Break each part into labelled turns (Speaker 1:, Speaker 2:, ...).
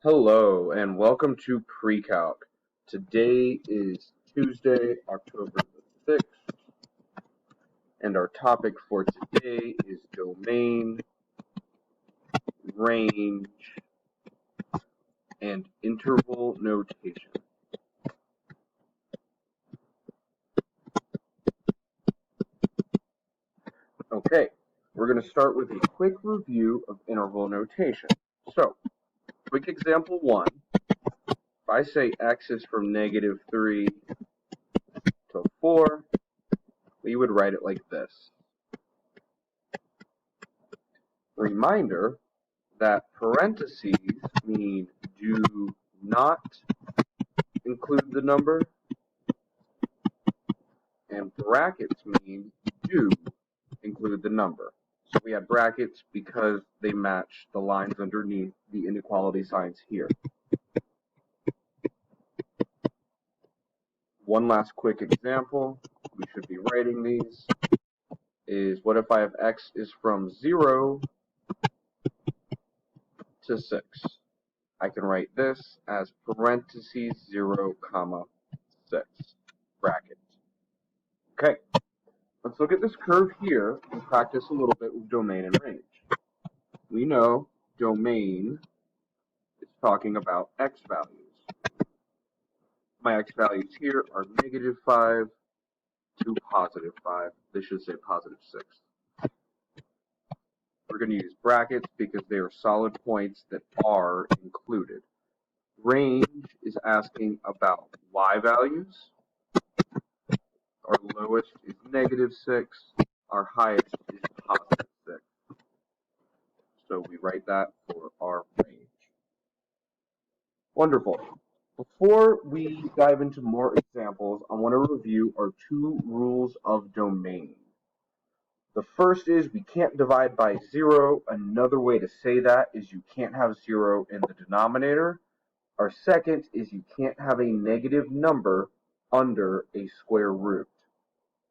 Speaker 1: Hello and welcome to PreCalc. Today is Tuesday, October the 6th, and our topic for today is domain, range, and interval notation. Okay, we're going to start with a quick review of interval notation. So, quick example 1. If I say x is from -3 to 4, we would write it like this. Reminder that parentheses mean do not include the number, and brackets mean do include the number. So we have brackets because they match the lines underneath the inequality signs here. One last quick example, we should be writing these, is what if I have x is from 0 to 6? I can write this as parentheses 0, 6, bracket. Okay, let's look at this curve here and practice a little bit with domain and range. We know domain is talking about x values. My x values here are -5 to +5. This should say +6. We're going to use brackets because they are solid points that are included. Range is asking about y values. Our lowest is -6. Our highest is +6. So we write that for our range. Wonderful. Before we dive into more examples, I want to review our 2 rules of domain. The first is we can't divide by 0. Another way to say that is you can't have 0 in the denominator. Our second is you can't have a negative number under a square root.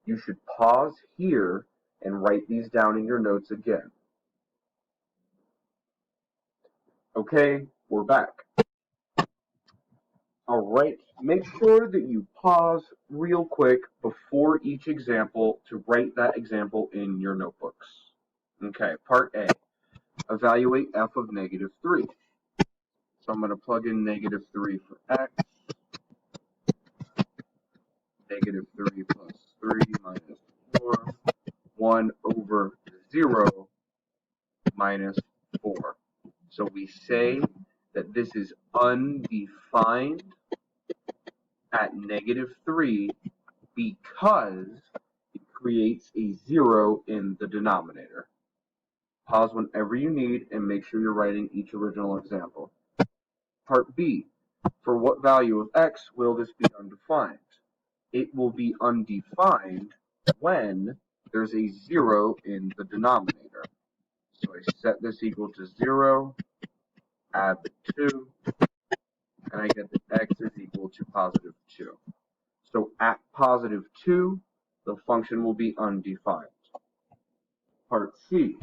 Speaker 1: You should pause here and write these down in your notes again. Okay, we're back. Alright, make sure that you pause real quick before each example to write that example in your notebooks. Okay, part A, evaluate f of -3. So I'm going to plug in -3 for x, -3 plus 3 minus 4, 1 over 0 minus 4. So we say that this is undefined at -3 because it creates a 0 in the denominator. Pause whenever you need and make sure you're writing each original example. Part B, for what value of x will this be undefined? It will be undefined when there's a 0 in the denominator. So I set this equal to 0, add the 2, and I get that x is equal to +2. So at +2, the function will be undefined. Part C.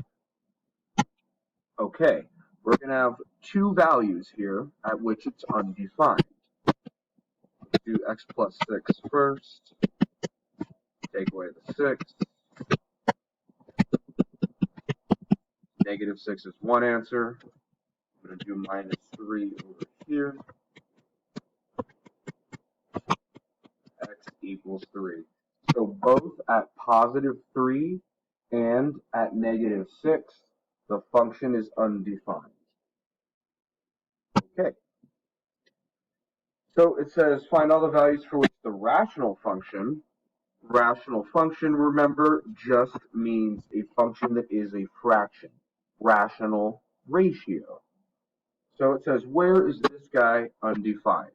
Speaker 1: Okay, we're going to have 2 values here at which it's undefined. Let's do x plus 6 first. Take away the 6. -6 is one answer. I'm going to do -3 over here. X equals 3. So both at +3 and at -6, the function is undefined. Okay. So it says find all the values for which the rational function, remember, just means a function that is a fraction, rational ratio. So it says where is this guy undefined?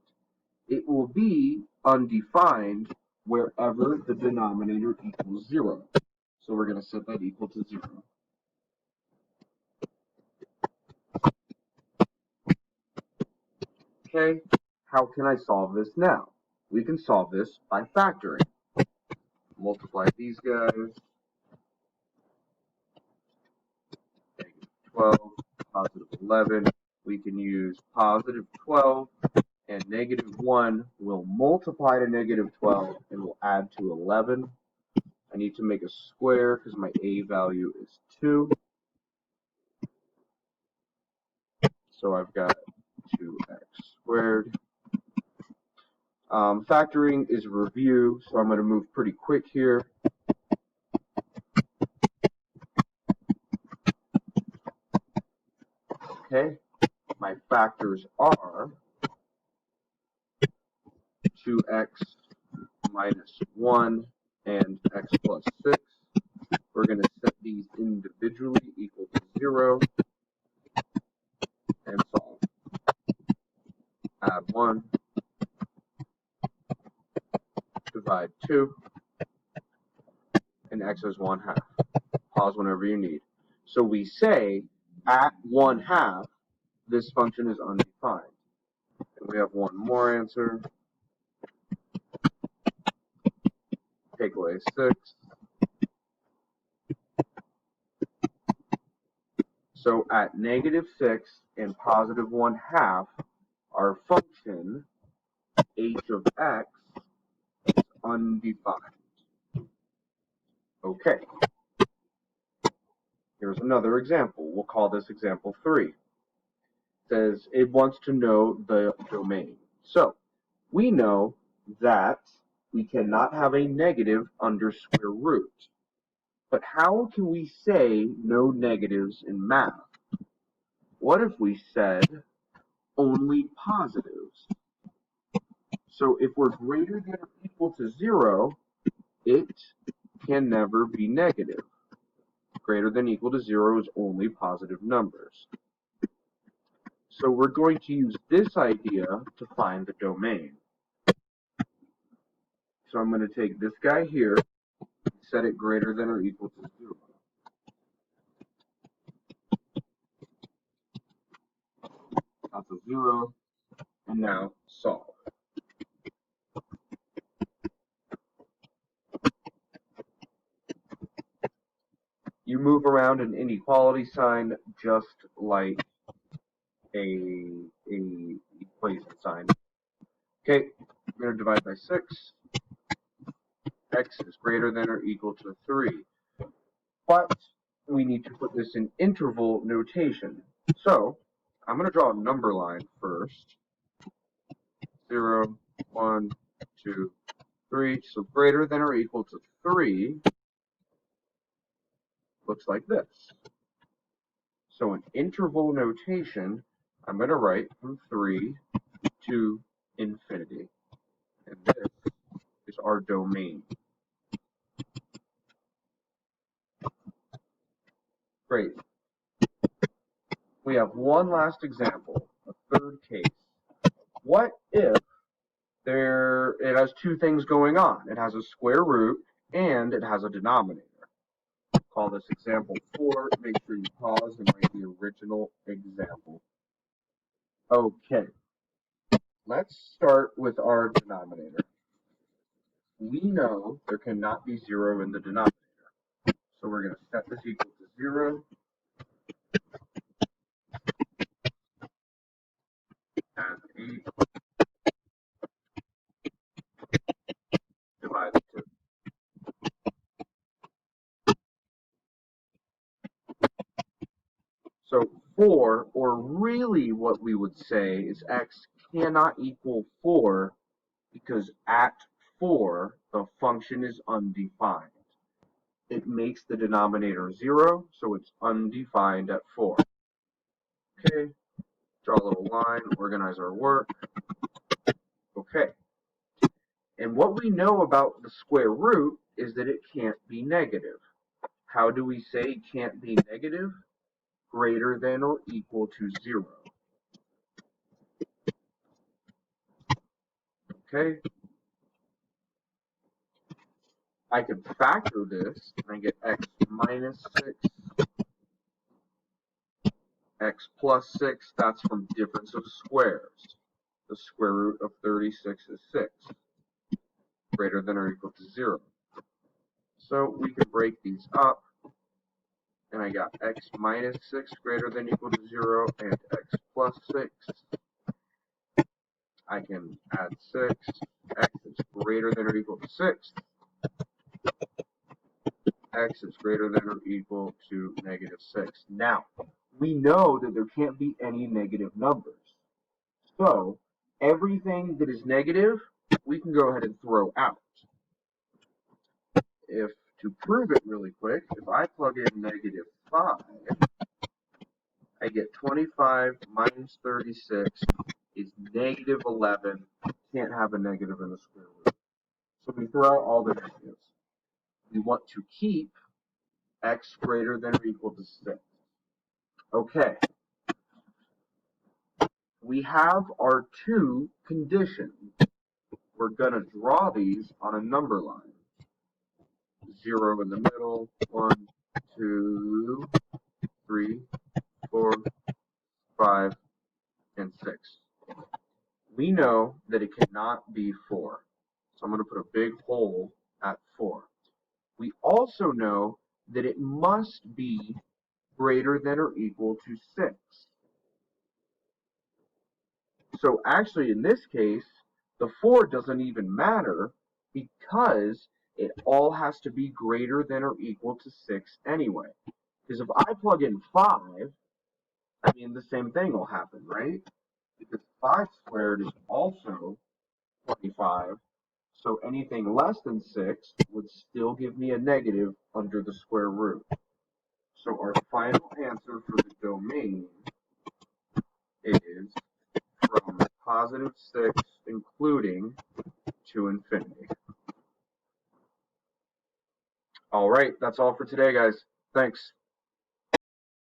Speaker 1: It will be undefined wherever the denominator equals 0. So we're going to set that equal to 0. Okay, how can I solve this now? We can solve this by factoring. Multiply these guys. -12, +11, we can use positive 12 and negative 1 will multiply to negative 12 and will add to 11. I need to make a square because my a value is 2. So I've got 2x squared. Factoring is review, so I'm going to move pretty quick here. Okay, my factors are 2x minus 1 and x plus 6. We're going to set these individually equal to 0 and solve. Add 1, divide 2, and x is 1/2. Pause whenever you need. So we say at 1/2, this function is undefined. And we have one more answer. Take away 6. So at negative 6 and positive 1/2, our function h of x is undefined. Okay. Here's another example. We'll call this example 3. It says it wants to know the domain. So we know that we cannot have a negative under square root. But how can we say no negatives in math? What if we said only positives? So if we're greater than or equal to 0, it can never be negative. Greater than or equal to 0 is only positive numbers. So we're going to use this idea to find the domain. So I'm going to take this guy here, set it greater than or equal to 0. That's a 0, and now solve. You move around an inequality sign just like a equation sign. Okay, we're going to divide by 6. X is greater than or equal to 3. But we need to put this in interval notation. So I'm going to draw a number line first. 0, 1, 2, 3. So greater than or equal to 3 looks like this. So in interval notation, I'm going to write from 3 to infinity. And this is our domain. Great. We have one last example, a third case. What if it has two things going on? It has a square root and it has a denominator. Call this example 4. Make sure you pause and write the original example. Okay. Let's start with our denominator. We know there cannot be 0 in the denominator. So we're going to set this equal to 0. Add 8. Divide 2. So 4, or really what we would say is x cannot equal 4 because at 4 the function is undefined. It makes the denominator 0, so it's undefined at 4. Okay, draw a little line, organize our work. Okay, and what we know about the square root is that it can't be negative. How do we say it can't be negative? Greater than or equal to 0. Okay, I could factor this and I get x minus 6, x plus 6, that's from difference of squares. The square root of 36 is 6, greater than or equal to 0. So we can break these up. and I got x minus 6 greater than or equal to 0 and x plus 6. I can add 6, x is greater than or equal to 6, x is greater than or equal to negative 6. Now, we know that there can't be any negative numbers. So, everything that is negative, we can go ahead and throw out. If, to prove it really quick, if I plug in negative 5, I get 25 minus 36 is negative 11. Can't have a negative in the square root. So we throw out all the negatives. We want to keep x greater than or equal to 6. Okay. We have our two conditions. We're going to draw these on a number line. 0 in the middle, 1, 2, 3, 4, 5, and 6. We know that it cannot be 4. So I'm going to put a big hole at 4. We also know that it must be greater than or equal to 6. So actually in this case, the 4 doesn't even matter because it all has to be greater than or equal to 6 anyway. Because if I plug in 5, I mean the same thing will happen, right? Because 5 squared is also 25. So anything less than 6 would still give me a negative under the square root. So our final answer for the domain is from positive 6, including to infinity. All right, that's all for today, guys. Thanks.